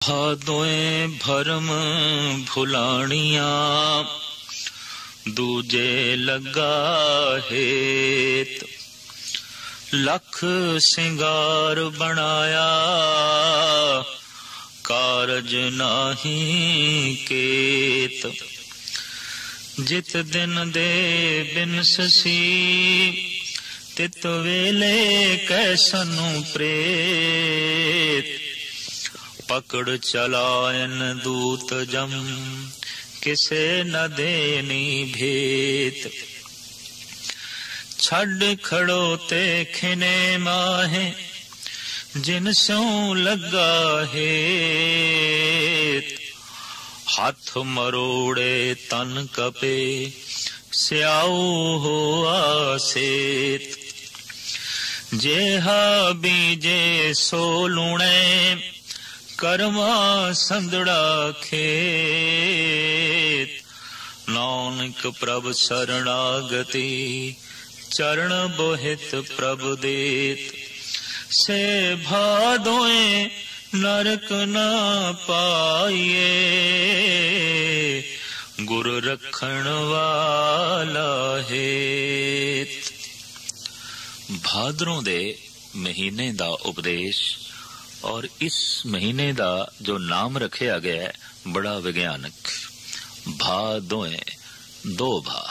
भादों भरम भुलाणियां दूजे लगा हेत। लख सिंगार बनाया कारज नाही केत। जित दिन दे बिन ससी तित वेले कैसनु प्रेत। पकड़ चलायन दूत जम किसे न देनी भेत। छड़ खड़ोते खिने माहे जिन स्यों लगा हेत। हाथ मरोड़े तन कपे स्याऊ हो आसेत। जेहा बीजे सो लूणे कर्मा संदड़ा खेत। नानक प्रभ शरणागति चरण बोहित प्रभु देत। से भादों नरक न पाइए गुरु रखण वाला हेत। भादरों दे महीने दा उपदेश और इस महीने दा जो नाम रखा गया है बड़ा विज्ञानक। भादों दो भा,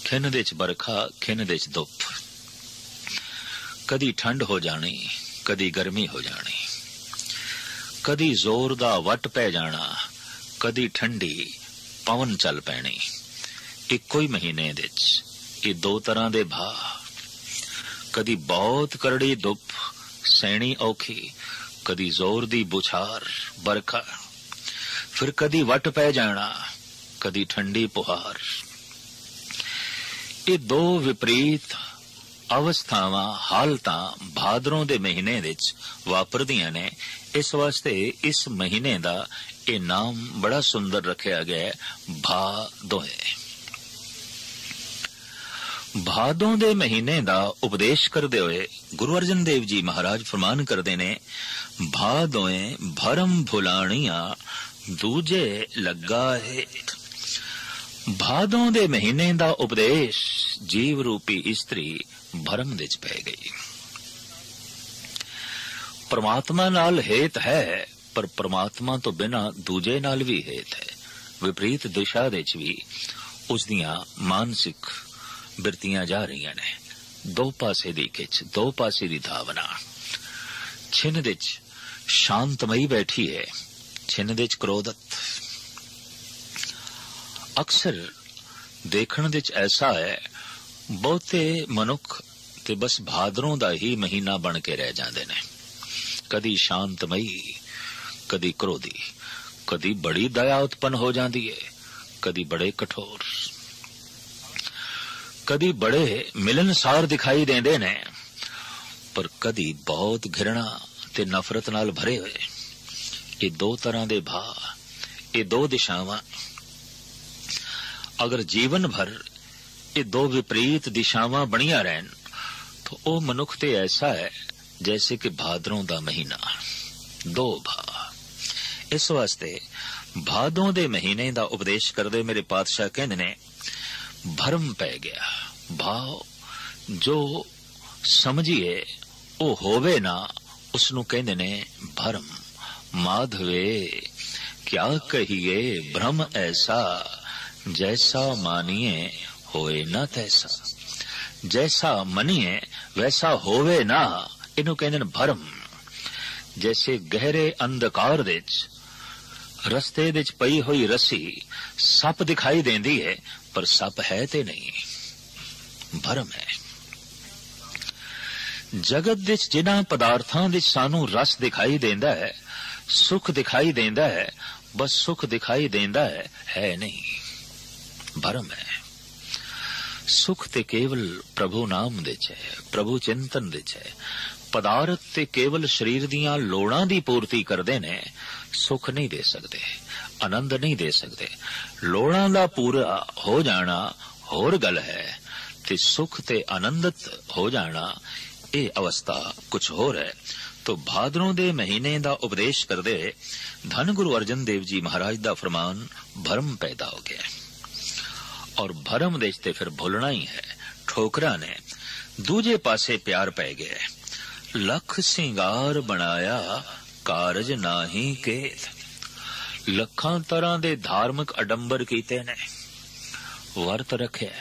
खिन दे च बरखा खिन दे च धुप। कदी ठंड हो जानी कदी गर्मी हो जानी। कदी जोर दा वट पै जाना कदी ठंडी पवन चल पैनी। इको ही महीने दे च ये दो तरह दे भा। कदी बहुत करड़ी धुप सैनी औखी, कदी जोर दी बुछार बरखा। फिर कदी वट पै जाना कदी ठंडी पुहार। ये दो विपरीत अवस्थावां हालतां भादरों दे महीने विच वापरदियां ने। इस वास्ते इस महीने दा ये नाम बड़ा सुंदर रखा गया है, भादों। भादों दे महीने दा उपदेश करदे हुए गुरु अर्जन देव जी महाराज फरमान करदे ने, भादों भरम भुलाणियां दूजे लगा है। भादों दे महीने दा उपदेश जीव रूपी इस्त्री भरम दे च पै गई। परमात्मा नाल हेत है पर परमात्मा तो बिना दूजे नाल भी हेत है। विपरीत दिशा दे च भी उस दियां मानसिक बिरतियां जा रही ने। दो पासे दी खिच, दो पासे दी धावना। छिन दे च शांतमई बैठी है, छिन दे च क्रोधत। अक्सर देखण दे च ऐसा है बहुते मनुख ते बस भादरों दा ही महीना बन के रह जांदे ने। कदी शांतमई कदी क्रोधी, कदी बड़ी दया उत्पन्न हो जाती है, कदी बड़े कठोर, कदी बड़े मिलनसार दिखाई देंदे ने, पर कदी बहुत घृणा ते नफरत नाल भरे हुए। ये दो तरह दे भा, ये दो दिशावां। अगर जीवन भर ये दो विपरीत दिशावां बनिया रहन तो ओ मनुख ते ऐसा है जैसे कि भादरों दा महीना, दो भा। इस वास्ते भादों दे महीने दा उपदेश करदे मेरे पातशाह कहंदे ने, भरम पै गया। भाव जो समझिए ओ होवे ना उसनु कहंदे ने भरम। माधवे क्या कहिए भ्रम ऐसा, जैसा मानिए होए ना तैसा। जैसा मनिए वैसा होवे ना, इनु कहंदे ने भरम। जैसे गहरे अंधकार दे रस्ते दे पई हुई रस्सी सप दिखाई देंदी है पर सप है ते नहीं, भरम है। जगत दे जिन्हां पदार्थां दे सानू रस दिखाई देंदा है, सुख दिखाई देंदा है, बस सुख दिखाई देंदा है नहीं, भरम है। सुख ते केवल प्रभु नाम दे च है, प्रभु चिंतन दे च है। पदार्थ ते केवल शरीर दियां लोड़ां दी पूर्ति करदे ने, सुख नहीं दे सकते, आनंद नहीं दे सकते। लोड़ां दा पूरा हो जाना होर गल है ते सुख ते आनंदित हो जाना ये अवस्था कुछ होर है। तो भादरों दे महीने दा उपदेश करदे धन गुरु अर्जन देव जी महाराज दा फरमान भरम पैदा हो गया और भरम दे ते फिर भुलना ही है। ठोकरा ने दूजे पासे प्यार पै गया। लख सिंगार बनाया कारज नाही केत। लखां तरह दे धार्मिक अडंबर कीते ने, वर्त रखे,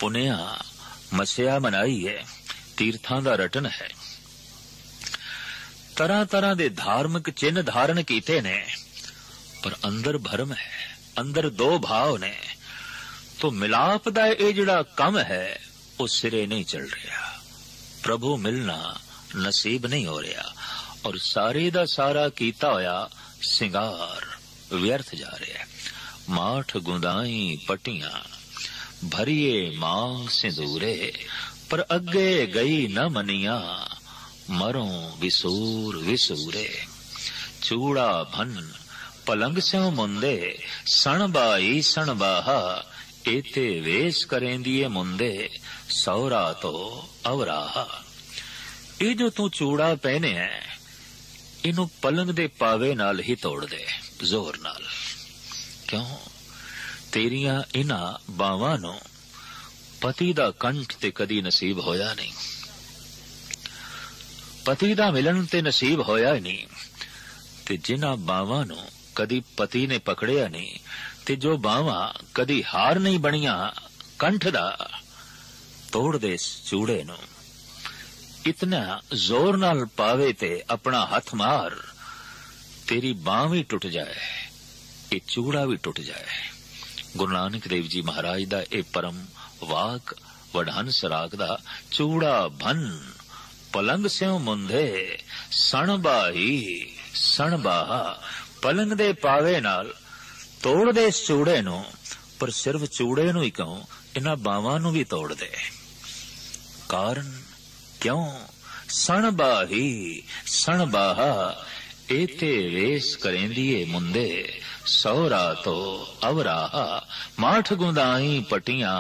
पुनिया मसिया मनाई है, तीर्थां दा रटन है, तरह तरह दे धार्मिक चिन्ह धारण कीते ने, पर अंदर भरम है, अंदर दो भाव ने। तो मिलाप दा ये जिहड़ा कम है वो सिरे नहीं चल रहा, प्रभु मिलना नसीब नहीं हो रहा और सारे दा सारा कीता होया सिंगार व्यर्थ जा रहा है। माठ गुंदाई पटियां भरिए मांग सिंदूरे, पर अगे गई न मनिया मरों विसूर विसूरे। चूड़ा भन पलंग स्यों मुंदे, सण बाई सण बाहा, एते वेश करेंदिए मुंदे, सौरा तो अवराहा। ये जो तू चूड़ा पहने है इनू पलंग दे पावे नाल ही तोड़ दे, जोर नाल। क्यों? तेरिया इना बावां नू पति दा कंठ ते कदी नसीब होया नहीं, पति दा मिलन ते नसीब होया ही नहीं, ते जिन्हां बावां नू कदी पति ने पकड़िया नहीं, ते जो बावां कदी हार नहीं बनिया कंठ दा, तोड़ दे चूड़े नू। इतना जोर नाल पावे ते अपना हथ मार, तेरी बांह भी टुट जाए, ये चूड़ा भी टुट जाए। गुरु नानक देव जी महाराज दा ए परम वाक वडहंस राग दा चूड़ा भन पलंग स्यों मुंदे, सण बाही सण बाहा। पलंग दे पावे नाल तोड़ दे इस चूड़े नू, पर सिर्फ चूड़े नू ही कहूं, इन्हां बावां नू भी तोड़ दे। कारण क्यों? सण बाही सण बाहा, एते वेश करेंदिए मुंदे, सौरा तो अवराहा। माठ गुंदाई पटियां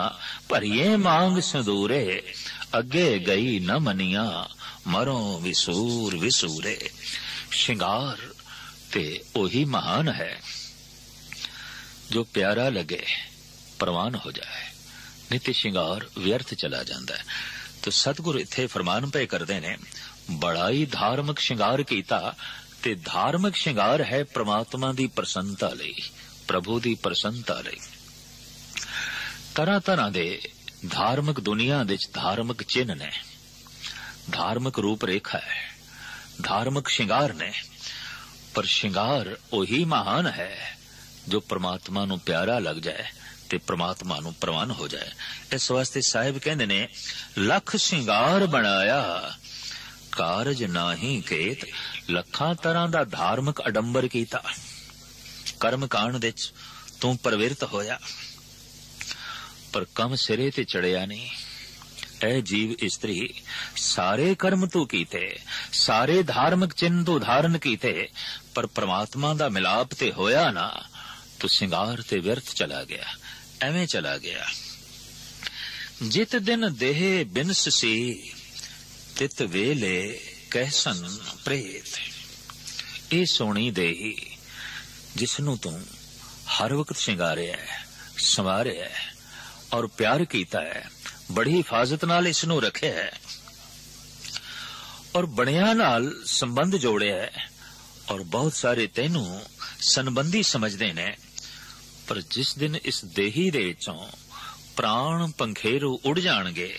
भरिए मांग संदूरे, अगे गई न मनिया मरों विसूर विसूरे। श्रृंगार ते ओही महान है जो प्यारा लगे प्रवान हो जाए, नित्य श्रृंगार व्यर्थ चला जाता है। तो सतगुरु इत्थे फरमान पे करते ने, बड़ाई धार्मिक श्रृंगार कीता, ते धार्मिक श्रृंगार है परमात्मा दी प्रसन्नता लई, प्रभु दी प्रसन्नता लई। तरह तरह दे धार्मिक दुनिया दे धार्मिक चिन्ह ने, धार्मिक रूप रेखा है, धार्मिक श्रृंगार ने, पर श्रृंगार ओही महान है जो परमात्मा नू प्यारा लग जाए ते परमात्मा नू प्रवान हो जाए। इस वास्ते साहिब कहंदे ने, लख श्रृंगार बनाया कारज नाही केत। लखां तरह दा धार्मिक अडंबर कीता, कर्म कांड दे तू प्रवृत्त होया, पर कम सिरे ते चढ़िया नहीं। ऐ जीव इस्त्री, सारे कर्म तू कीते, सारे धार्मिक चिन्ह तू धारण कीते, पर परमात्मा दा मिलाप ते होया ना, तो सिंगार ते व्यर्थ चला गया, एवें चला गया। जित दिन देह बिनस सी, तित वेले कहसन प्रेत। ए सोनी देही जिसनू तू हर वक्त श्रृंगारिया है, संवारिया है और प्यार कीता है, बड़ी हिफाजत नाल इसनू रखे है और बड़िया नाल संबंध जोड़े है, और बहुत सारे तेनू संबंधी समझते ने, पर जिस दिन इस देही दे चों प्राण पंखेरू उड़ जाणगे,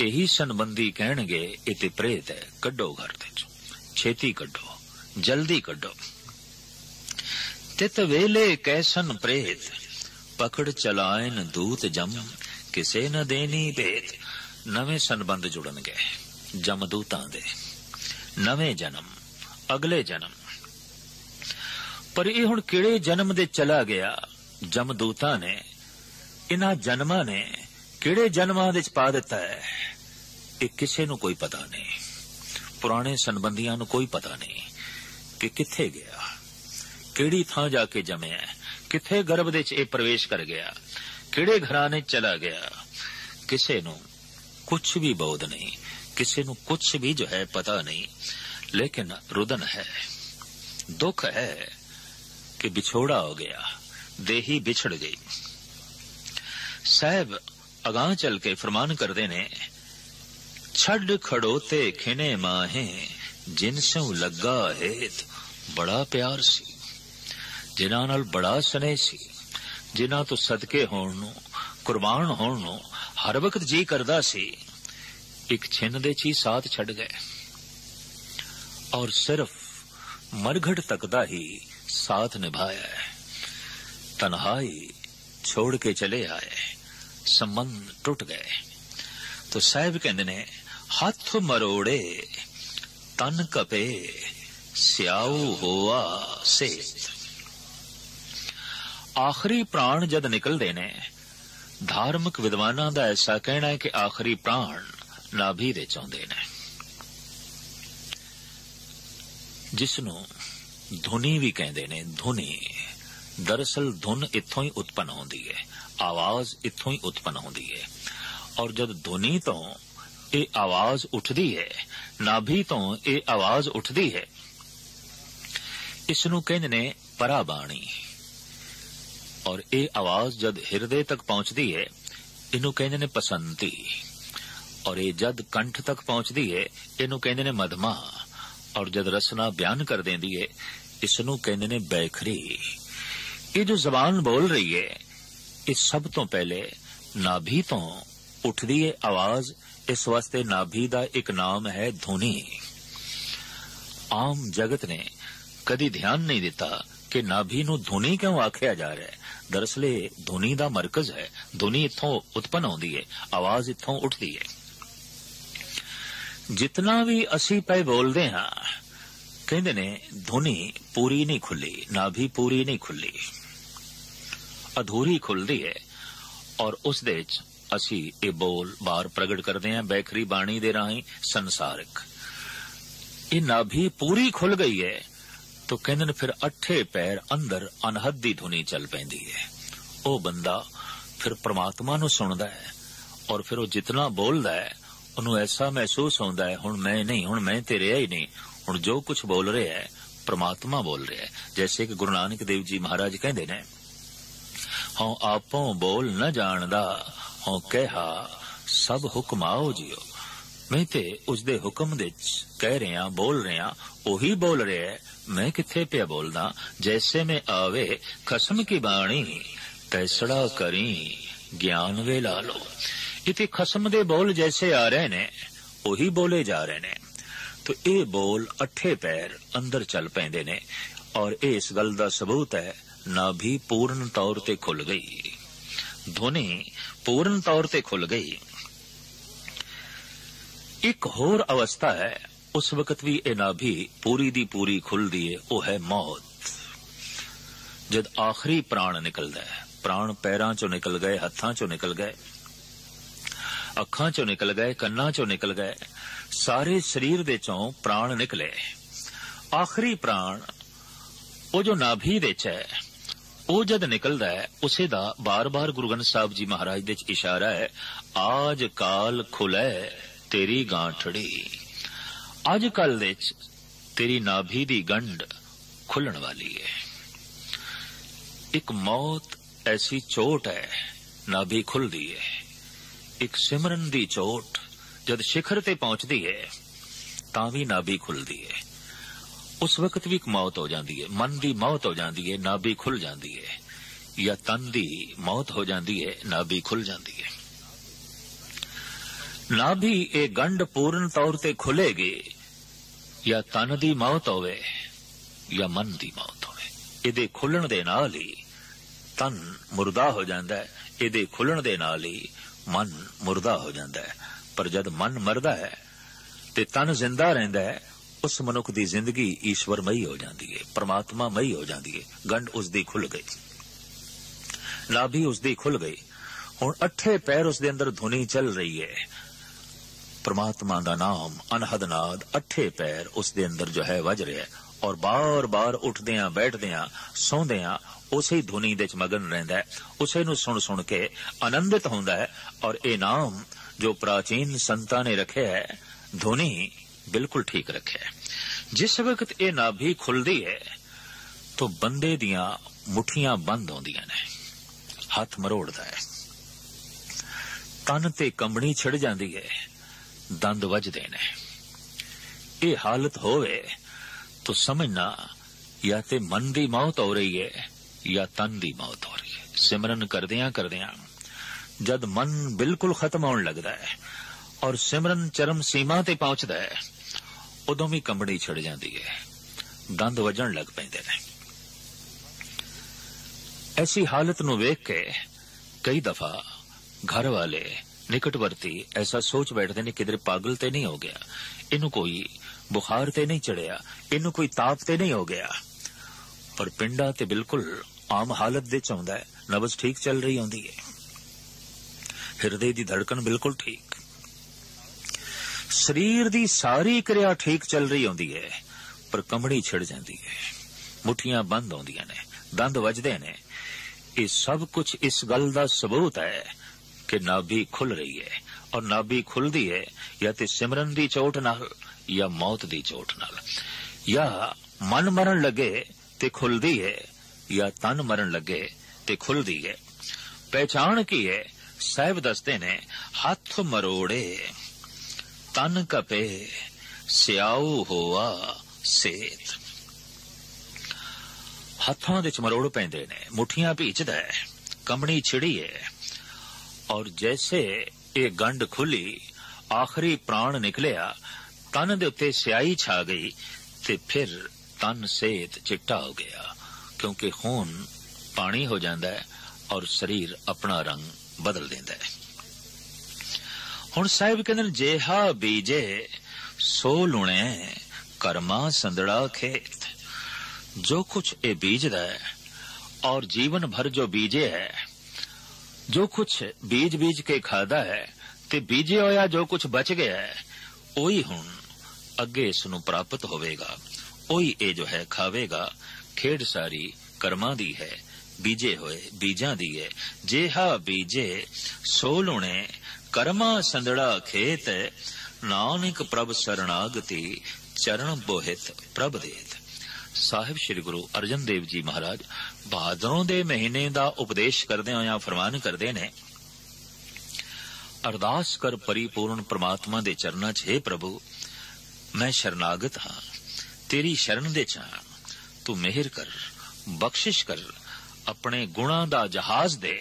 यही संबंधी कहणगे इते प्रेत है, कड्डो घर दे चों, छेती कड्डो, जल्दी कड्डो। तित वेले कैसन प्रेत, पकड़ चलायन दूत जम, किसे न देनी भेत। नवे संबंध जुड़नगे जमदूतां दे, नवे जन्म, अगले जन्म। पर ये हुण किहड़े जन्म दे चला गया, जमदूतां ने इन्हां जन्मां ने किहड़े जन्मां दे पा दिता है, ये किसे नू कोई पता नहीं। पुराने संबंधियां नू कोई पता नहीं कि किथे गया, किहड़ी थां जाके जमया, किथे गर्भ दे च प्रवेश कर गया, किहड़े घराने चला गया। किसे नू कुछ भी बोध नहीं, किसे नू कुछ भी जो है पता नहीं। लेकिन रुदन है, दुख है कि बिछोड़ा हो गया, देही बिछड़ गई। साहब अगां चल के फरमान करदे ने, छड़ खड़ोते खिने माहे जिन से लगा हेत। बड़ा प्यार सी, जिन्हां नाल बड़ा स्नेह सी, जिन्हां तो सदके होण नूं, कुर्बान होण नूं हर वक्त जी करदा सी, एक छिन दे ची साथ छड़ गए और सिर्फ मरघट तक दा ही साथ निभाया है। तन्हाई छोड़ के चले आए, संबंध टूट गए। तो साहब कहंदे ने, हथ मरोड़े तन कपे स्याऊ होआ सेत। आखिरी प्राण जद निकलदे ने, धार्मिक विद्वानां दा ऐसा कहना है कि आखिरी प्राण नाभि दे चौंदे ने, जिसनों धुनी भी कहंदे ने। धुनी दरअसल धुन इत्थों ही उत्पन्न होंदी है, आवाज इत्थों ही उत्पन्न होंदी है। और जद धुनी तो ये आवाज उठदी है, नाभि तो ये आवाज उठदी है, इसनों कहंदे ने पराबाणी। और ये आवाज जद हिरदे तक पहुंचदी है, इनू कहंदे ने पसंती। और ये जद कंठ तक पहुंचदी है, इनू कहंदे ने मधमा। और जद रसना बयान कर देंदी है, इसनू कहंदे ने बैखरी। ये जो जबान बोल रही है, इस सब तो पहले नाभि तो उठदी है आवाज। इस वास्ते नाभि दा एक नाम है धुनी। आम जगत ने कदी ध्यान नहीं दिता कि नाभि नू धुनी क्यों आख्या जा रहा है। दरअसल धुनी दा मरकज है, धुनी इत्थों उत्पन्न होंदी है, आवाज इत्थों उठदी है। जितना भी असी पे बोलते हाँ, कहंदे ने धुनी पूरी नहीं खुली, नाभि पूरी नहीं खुली, अधूरी खुलदी है। और उस दे च असी ये बोल बार प्रगट करते हैं बैखरी बाणी दे राही संसारिक। ये नाभि पूरी खुल गई है तो कहंदे ने फिर अठे पैर अंदर अनहद दी धुनी चल पैंदी है। ओ बंदा फिर परमात्मा नू सुनदा है और फिर वो जितना बोलदा है उन्हें ऐसा महसूस होंदा है, हुण मैं नहीं, हुण मैं ते रहा ही नहीं, हुण जो कुछ बोल रहे है परमात्मा बोल रहे है। जैसे कि गुरु नानक देव जी महाराज कहंदे ने, हों आपों बोल न जानदा, हों कहा सब हुक्म आओ जियो। मैं ते उसदे हुक्म दे कह रहा, बोल रहा, ओही बोल रहे है, मैं किथे पे बोलदा। जैसे में आवे खसम की बाणी, तैसड़ा करी ज्ञान वे ला लो। इते खसम दे बोल जैसे आ रहे ने, ओही बोले जा रहे ने। तो ये बोल अठे पैर अंदर चल पैंदे ने। और इस गल दा सबूत है, नाभि पूर्ण तौर ते खुल गई, धुनी पूर्ण तौर ते खुल गई। एक होर अवस्था है, उस वक्त भी ये नाभि पूरी दी पूरी खुल दी है, वो है मौत। जद आखिरी प्राण निकलदा है, प्राण पैरां चों निकल गए, हत्थां चों निकल गए, अखां चों निकल गए, कन्नां चों निकल गए, सारे शरीर दे चों प्राण निकले। आखिरी प्राण वो जो नाभि दे च है, वो जद निकलदा है, उसे दा बार बार गुरु ग्रंथ साहब जी महाराज दे इशारा है, आज काल खुले तेरी गांठड़ी। आज कल दे तेरी नाभि दी गंढ खुलण वाली है। एक मौत ऐसी चोट है, नाभि खुल दी है। एक सिमरन दी चोट जद शिखर ते पहुंचदी है, तां भी नाभि खुलदी है। उस वक्त भी एक मौत हो जाती है, मन दी मौत हो जाती है, नाभि खुल जाती है, या तन दी मौत हो जाती है, नाभि खुल जाती है। नाभि ये गंढ पूर्ण तौर ते खुलेगी, या तन दी मौत होवे या मन दी मौत होवे। इहदे खुलण दे नाल ही तन मुर्दा हो जाता है, इहदे खुलण दे नाल ही मन मुर्दा हो जाता है। पर जद मन मरदा है ते तन जिंदा रहिंदा है, उस मनुख दी जिंदगी ईश्वरमई हो जाती है, परमात्मामई हो जाती है। गंढ उसदी खुल गई, नाभि उसदी खुल गई। हुण अठे पैर उसदे अंदर धुनी चल रही है, परमात्मा दा नाम अनहद नाद अठे पैर उसदे अंदर जो है वज रहा है। और बार बार उठदियां बैठदियां सौंदियां उसे ही धुनी दे च मगन रहिंदा है, उसे नूं सुन सुन के आनंदित होंदा है। और ये नाम जो प्राचीन संतां ने रखे है, धुनी बिल्कुल ठीक रखे है। जिस वक्त ये नाभि खुलदी है तो बंदे दियां मुठियां बंद होंदियां ने, हथ मरोड़दा है, तन ते कंबनी छिड़ जाती है, दंद वजदे ने। ये हालत होवे तो समझना या ते मन दी मौत हो रही है या तन दी मौत हो रही है। सिमरन करदियां करदियां जद मन बिल्कुल खत्म होने लगता है और सिमरन चरम सीमा ते पहुंचता है, उदों भी कंबनी छिड़ जाती है, दंद वजन लग पैंदे ने। ऐसी हालत नूं वेख के कई दफा घर वाले निकटवर्ती ऐसा सोच बैठते ने किधर पागल ते नहीं हो गया, इनू कोई बुखार ते नहीं चढ़िया, इनू कोई ताप ते नहीं हो गया। पर पिंडा ते बिल्कुल आम हालत दे चाहुंदा है, नबज ठीक चल रही होंदी है, हिरदे दी धड़कन बिल्कुल ठीक, शरीर दी सारी क्रिया ठीक चल रही होंदी है, पर कंबनी छिड़ जाती है, मुठियां बंद होंदियां ने, दंद वजदे ने। ये सब कुछ इस गल दा सबूत है कि नाभि खुल रही है, और नाभि खुलदी है या ते सिमरन दी चोट नाल या मौत दी चोट नाल, या मन मरण लगे ते खुलदी है या तन मरण लगे ते खुलदी है। पहचान की है? साहिब दसते ने, हाथ मरोड़े तन कपे स्याऊ होआ सेत। हथों दे मरोड़ पैंदे ने, मुठियां भीचदा है, कंबनी छिड़ी है, और जैसे ये गंढ खुली, आखिरी प्राण निकलिया, तन दे उत्ते स्याही छा गई ते फिर तन सेत चिट्टा हो गया, क्योंकि खून पानी हो जाता है और शरीर अपना रंग बदल देता है। हुण साहिब कहंदे जेहा बीजे सो लुणे कर्मा संदड़ा खेत। जो कुछ ये बीजदा है और जीवन भर जो बीजे है, जो कुछ बीज बीज के खादा है ते बीजे होया जो कुछ बच गया है, ओही हुण अगे इसनूं प्राप्त होवेगा, ओही ये जो है खावेगा। खेड सारी कर्मां दी है, बीजे होए बीजां दी है। जेहा बीजे सो लुणे कर्मा संदड़ा खेत, नानक प्रभ शरणागति चरण बोहित प्रभ देत। साहिब श्री गुरु अर्जन देव जी महाराज भादरों दे महीने दा उपदेश करदे होया फरमान करदे ने, अरदास कर परिपूर्ण परमात्मा दे चरना च, हे प्रभु मैं शरणागत हां, तेरी शरण दे च हां, तू मेहर कर, बख्शिश कर, अपने गुणा दा जहाज दे,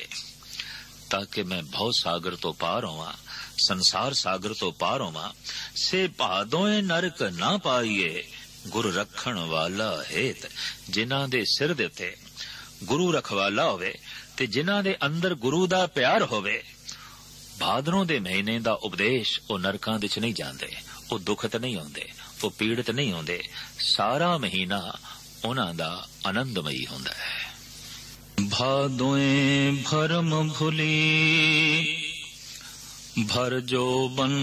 ताकि मैं भव सागर तो पार होवां, संसार सागर तो पार होवां। से भादोए नरक ना पाईए, गुरु रखण वाला हेत। जिन्हां दे सिर दे उत्ते गुरु रखवाला होवे ते जिन्हां दे अंदर गुरु दा प्यार होवे, भादरों दे महीने दा उपदेश ओ नरकां दे च नहीं जांदे, ओ दुखत नहीं होंदे, ओ पीड़ित नहीं होंदे। सारा महीना उन्हां दा आनंदमयी हुंदा है। भादोए भरम भुली भर जो बन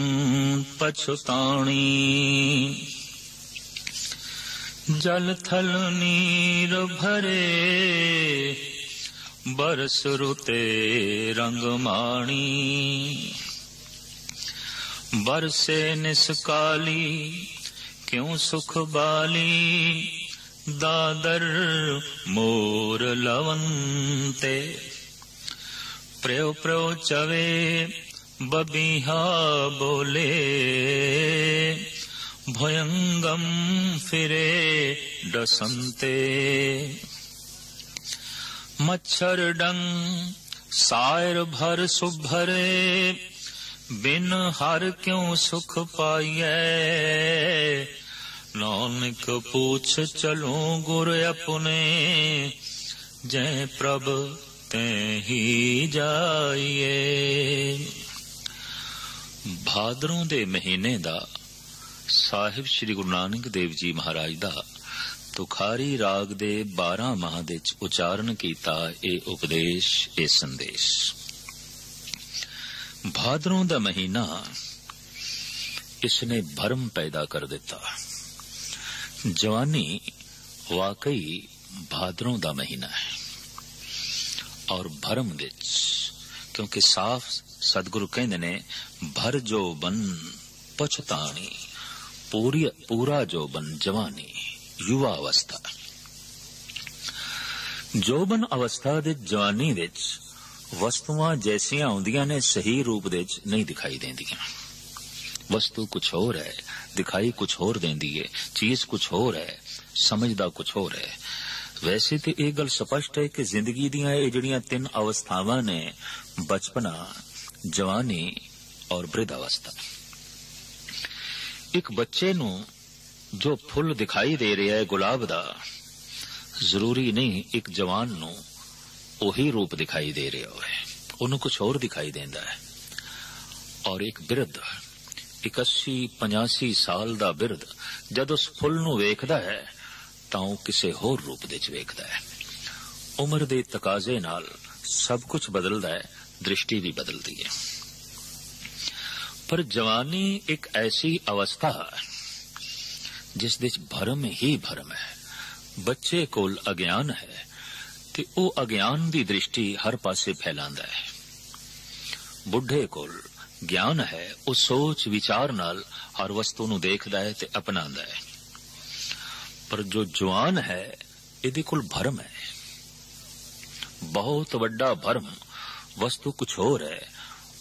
पछताणी, जल थल नीर भरे बरस रुते रंग माणी। बरसे निसकाली क्यों सुख बाली, दादर मोर लवंते। प्र्यो प्र्यो चवे बबीहा बोले, भयंगम फिरे डसंते। मच्छर डंग सायर भर सुभरे, बिन हर क्यों सुख पाइए। नानक पूछ चलो गुर अपने, जय प्रभ ते ही जाइए। भादरों दे महीने दा साहिब श्री गुरु नानक देव जी महाराज दा तुखारी राग दे 12 माह दे उचारण कीता ए उपदेश, ए संदेश। भादरों दा महीना इसने भरम पैदा कर दिता। जवानी वाकई भादरों दा महीना है और भरम विच, क्योंकि साफ सदगुरु कहंदे ने भर जो बन पछताणी। पूरा जोबन जवानी युवा अवस्था। जोबन अवस्था दे जवानी विच वस्तुआं जैसियां आउंदियां ने सही रूप दे नहीं दिखाई देंदियां। वस्तु कुछ होर है, दिखाई कुछ होर देंदी है, चीज कुछ होर है, समझदा कुछ होर है। वैसे तो यह गल स्पष्ट है कि जिंदगी दियां ये जिहड़ियां 3 अवस्थावां ने, बचपना, जवानी और वृद्धावस्था। एक बच्चे नू जो फुल दिखाई दे रहा है गुलाब दा, जरूरी नहीं एक जवान नू ओही रूप दिखाई दे रहा होवे, उन्हें कुछ और दिखाई देंदा है। और एक बिरध, एक 80-85 साल दा बिरध जद उस फुल नू वेखदा है तां ओह किसे होर रूप दे च वेखदा है। उम्र दे तकाजे नाल सब कुछ बदलदा है, दृष्टि भी बदलती है। पर जवानी एक ऐसी अवस्था जिस दे भरम ही भरम है। बच्चे कोल अज्ञान है ते ओ अज्ञान दी दृष्टि हर पासे फैलांदा है। बुढ़े कोल ज्ञान है, ओ सोच विचार नाल हर वस्तु नू देखदा है ते अपनांदा है। पर जो जवान है इहदे कोल भरम है, बहुत वड्डा भरम। वस्तु कुछ होर है,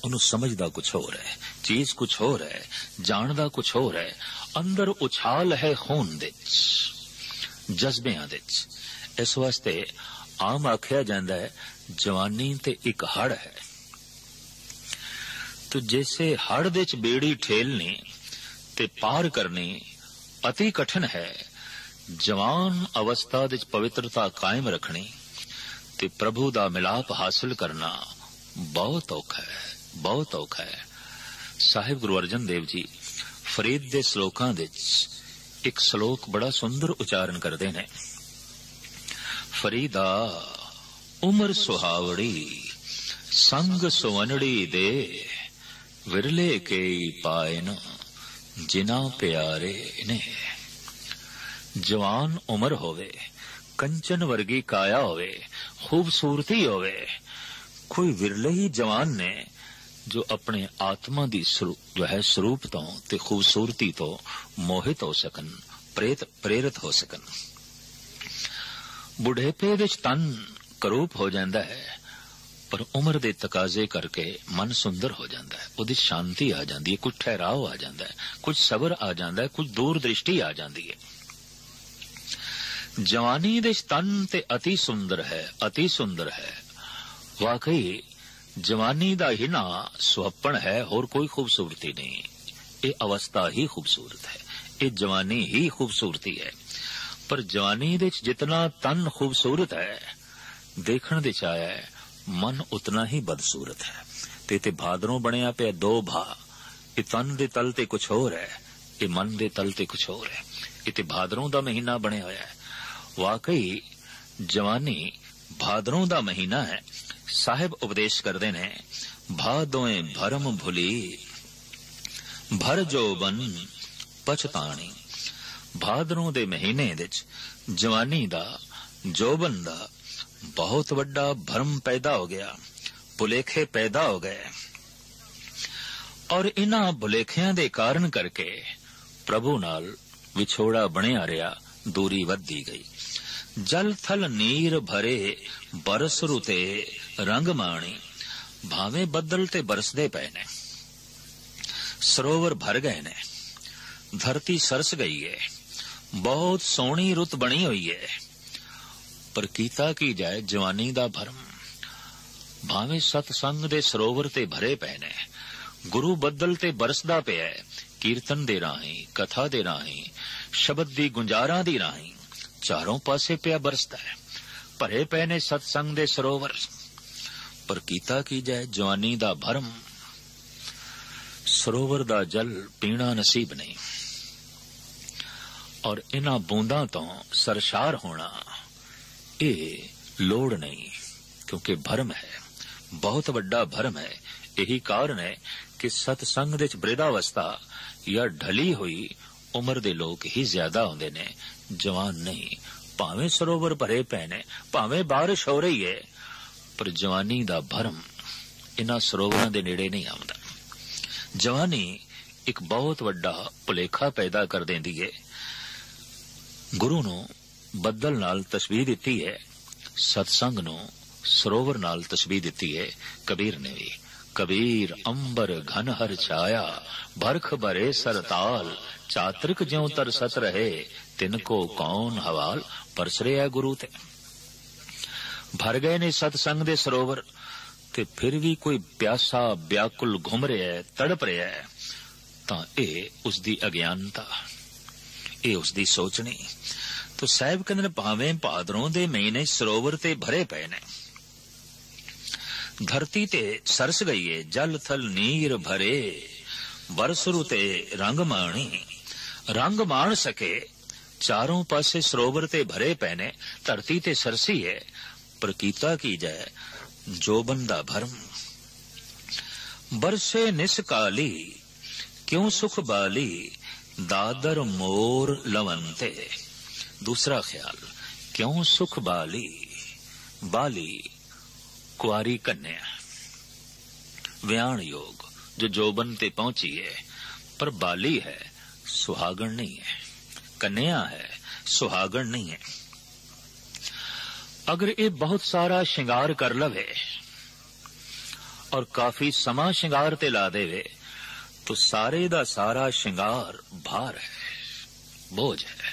उन्हें समझदा कुछ होर है, चीज कुछ होर है, जानदा कुछ होर है। अंदर उछाल है खून दे, जज्बियां दे। इस वास्ते आम आख्या जाता है जवानी ते एक हड़ है। तो जैसे हड़ दे च बेड़ी ठेलनी ते पार करनी अति कठिन है, जवान अवस्था दे च पवित्रता कायम रखनी ते प्रभु दा मिलाप हासिल करना बहुत औखा है, बहुत औखा है। साहिब गुरु अर्जन देव जी फरीद दे श्लोकां दे एक श्लोक बड़ा सुंदर उच्चारण करते हैं। फरीदा उमर सुहावड़ी संग सुवनड़ी दे, विरले के पायन जिना प्यारे ने। जवान उम्र होवे, कंचन वर्गी काया होवे, खूबसूरती होवे, कोई विरले ही जवान ने जो अपने आत्मा दी जो है स्वरूप तो ते खूबसूरती तो मोहित हो सकन, प्रेरित हो सकन। बुढ़ेपे विच तन करूप हो जाता है, पर उम्र दे तकाजे करके मन सुंदर हो जाता है, उहदी शांति आ जाती है, कुछ ठहराव आ जाता है, कुछ सबर आ जाता है, कुछ दूर दृष्टि आ जाती है। जवानी दे तन ते अति सुंदर है, अति सुंदर है। वाकई जवानी दा ही ना सुहप्पण है, और कोई खूबसूरती नहीं। ये अवस्था ही खूबसूरत है, ये जवानी ही खूबसूरती है। पर जवानी दे जितना तन खूबसूरत है, देखण दे आया है मन उतना ही बदसूरत है। ते भादरों बनया पे 2 भा, ये तन दे तल ते कुछ होर है, ये मन दे तल ते कुछ होर है। ये भादरों दा महीना बनया होया है। वाकई जवानी भादरों दा महीना है। साहिब उपदेश करते ने, भादोए भरम भुली भर जोबन पछताणी। भादरों दे महीने विच जवानी दा, जोबन दा बहुत वड्डा भरम पैदा हो गया, भुलेखे पैदा हो गए। और इन्हां भुलेखियां दे कारण करके प्रभु नाल विछोड़ा बनिया रहा, दूरी वधदी गई। जल थल नीर भरे बरस रुते रंग माणी। भावे बदल ते बरसदे पे ने, सरोवर भर गए ने, धरती सरस गई है, बहुत सोहनी रुत बनी हुई है। पर कीता की जाए जवानी दा भरम। भावे सतसंग दे सरोवर ते भरे पे ने, गुरु बदल ते बरसदा पिया है, कीर्तन दे राही, कथा दे राही, शब्द दी गुंजारा दी राही चारों पासे पिया बरसदा है। भरे पे ने सतसंग दे सरोवर, पर कीता की जाए जवानी दा भरम। सरोवर दा जल पीना नसीब नहीं, और इन्हां बूंदां तो सरशार होना ये लोड़ नहीं, क्योंकि भरम है, बहुत वड्डा भरम है। यही कारण है कि सतसंग दे वृद्धावस्था या ढली हुई उम्र दे लोग ही ज्यादा होंदे ने, जवान नहीं। भावें सरोवर भरे पे ने, भावें बारिश हो रही है, पर जवानी दा भरम इन्हां सरोवरां दे नेड़े नहीं आउंदा। जवानी एक बहुत वड्डा भुलेखा पैदा कर देंदी है। गुरु नूं बदल नाल तस्बीह दिती है, सत्संग नूं सरोवर नाल तस्बीह दिती है। कबीर ने भी, कबीर अंबर घन हर छाया, बरख बरे सरताल, चातरिक ज्यों तरसत रहे, तिनको कौन हवाल। परस रहा गुरु ते भर गए ने सतसंग दे सरोवर, ते फिर भी कोई प्यासा व्याकुल घुम रहा है, तड़प रहा है, तां ये उसदी अज्ञानता, ये उसदी सोचनी। तो साहिब कहंदे ने भावें भादरों दे महीने सरोवर ते भरे पे ने, धरती ते सरस गई है, जल थल नीर भरे, बरसरु ते रंग माणी, रंग मान सके। चारों पासे सरोवर ते भरे पे ने, धरती ते सरसी है, पर कीता की जाए जोबन दा भरम। बरसे निसकाली क्यों सुख बाली, दादर मोर लवंते। दूसरा ख्याल, क्यों सुख बाली, बाली कुआरी कन्या, व्याण योग जो जोबन ते पहुंची है, पर बाली है, सुहागण नहीं है, कन्या है, सुहागण नहीं है। अगर ये बहुत सारा श्रृंगार कर लवे और काफी समा श्रृंगार ते ला देवे, तो सारे दा सारा श्रृंगार भार है, बोझ है।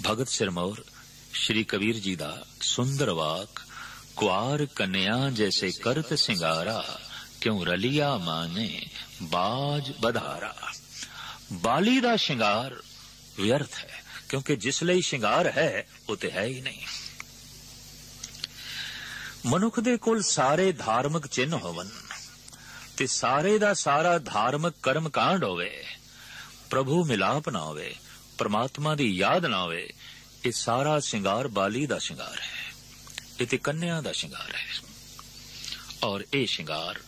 भगत सिरमौर श्री कबीर जी दा सुंदर वाक, कुआर कन्या जैसे करत सिंगारा, क्यों रलिया माने बाज बधारा। बाली दा श्रृंगार व्यर्थ है, क्योंकि जिसले श्रृंगार है वो तो है ही नहीं। मनुख दे कोल सारे धार्मिक चिन्ह होवन, ते सारे दा सारा धार्मिक कर्म कांड होवे, प्रभु मिलाप ना होवे, परमात्मा दी याद ना होवे, ये सारा श्रृंगार बाली दा श्रृंगार है, ये कन्या दा श्रृंगार है, और ये श्रृंगार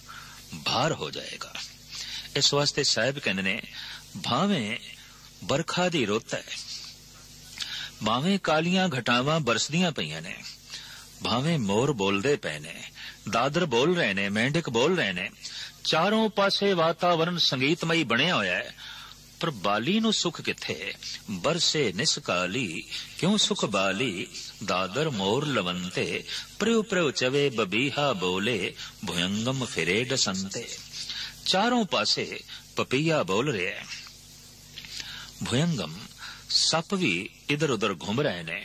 भार हो जाएगा। इस वास्ते साहिब कहने ने, भावें बरखा दी रुत है, भावें कालियां घटावां बरसदियां पईयां ने, भावें मोर बोलदे पे ने, दादर बोल रहे ने, मेंढक बोल रहे ने, चारों पासे वातावरण संगीतमई बनिया होया है, पर बाली नूं सुख किथे। बरसे निसकाली क्यों सुख बाली, दादर मोर लवंते, प्रयो प्रयो चवे बबीहा बोले, भुयंगम फिरे डसंते। चारों पासे पपीहा बोल रहे हैं, भुयंगम सप भी इधर उधर घूम रहे ने,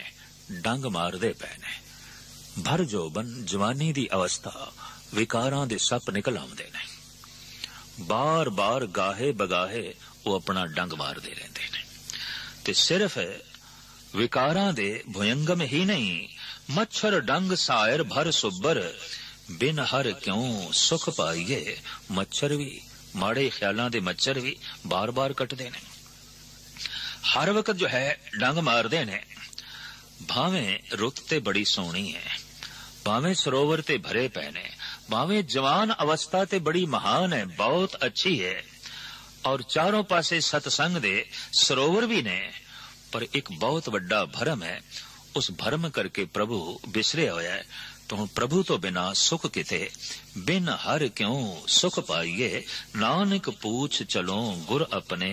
डंग मारदे पे ने। भर जोबन जवानी दी अवस्था विकारां दे सप निकल आउंदे ने, बार बार गाहे बगाहे वो अपना डंग मारदे रहंदे ने। ते सिर्फ विकारां दे भुयंगम ही नहीं, मच्छर डंग सायर भर सुब्बर, बिन हर क्यों सुख पाइए। मच्छर भी, माड़े ख्यालां दे मच्छर भी बार बार कटदे ने, हर वक्त जो है डंग मारदे ने। भावें रुत ते बड़ी सोहनी है, भावें सरोवर ते भरे पे ने, भावें जवान अवस्था ते बड़ी महान है, बहुत अच्छी है, और चारों पासे सतसंग दे सरोवर भी ने, पर एक बहुत बड़ा भरम है। उस भरम करके प्रभु बिसरे होया है। तो हुण प्रभु तो बिना सुख किथे, बिन हर क्यों सुख पाइए। नानक पूछ चलो गुर अपने,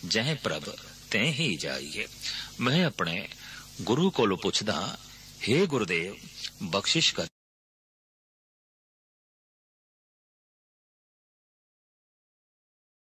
जह प्रभ तैं ही जाइए। मैं अपने गुरु कोलों पुछदा, हे गुरुदेव बख्शिश कर।